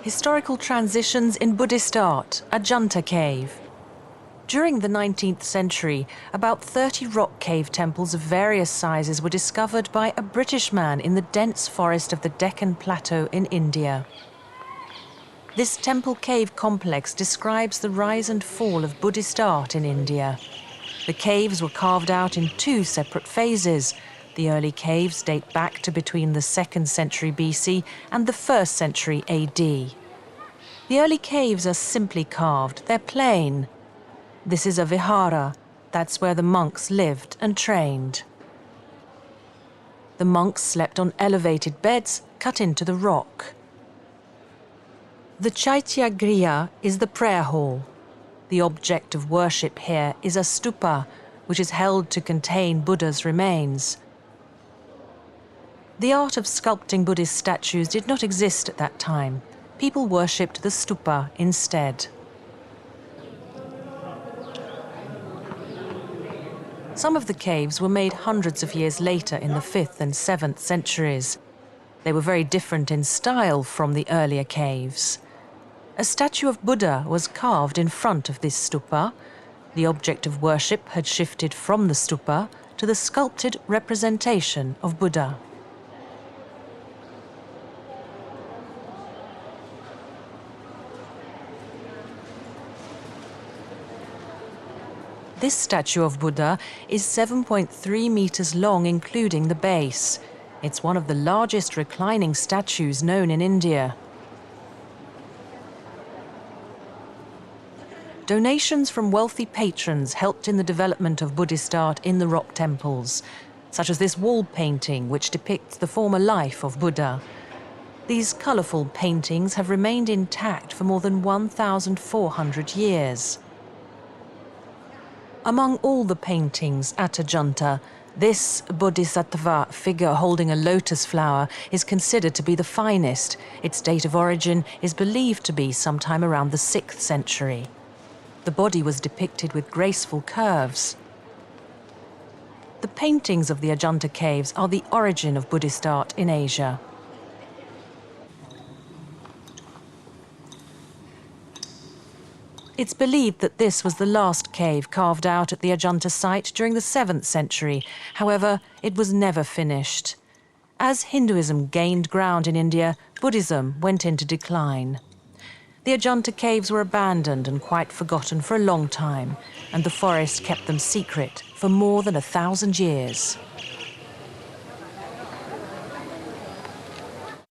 Historical transitions in Buddhist art, Ajanta Cave. During the 19th century, about 30 rock cave temples of various sizes were discovered by a British man in the dense forest of the Deccan Plateau in India. This temple cave complex describes the rise and fall of Buddhist art in India. The caves were carved out in two separate phases. The early caves date back to between the 2nd century BC and the 1st century AD. The early caves are simply carved, they're plain. This is a vihara, that's where the monks lived and trained. The monks slept on elevated beds cut into the rock. The Chaitya Griha is the prayer hall. The object of worship here is a stupa, which is held to contain Buddha's remains. The art of sculpting Buddhist statues did not exist at that time. People worshipped the stupa instead. Some of the caves were made hundreds of years later in the 5th and 7th centuries. They were very different in style from the earlier caves. A statue of Buddha was carved in front of this stupa. The object of worship had shifted from the stupa to the sculpted representation of Buddha. This statue of Buddha is 7.3 meters long, including the base. It's one of the largest reclining statues known in India. Donations from wealthy patrons helped in the development of Buddhist art in the rock temples, such as this wall painting which depicts the former life of Buddha. These colourful paintings have remained intact for more than 1,400 years. Among all the paintings at Ajanta, this bodhisattva figure holding a lotus flower is considered to be the finest. Its date of origin is believed to be sometime around the 6th century. The body was depicted with graceful curves. The paintings of the Ajanta caves are the origin of Buddhist art in Asia. It's believed that this was the last cave carved out at the Ajanta site during the 7th century. However, it was never finished. As Hinduism gained ground in India, Buddhism went into decline. The Ajanta caves were abandoned and quite forgotten for a long time, and the forest kept them secret for more than 1,000 years.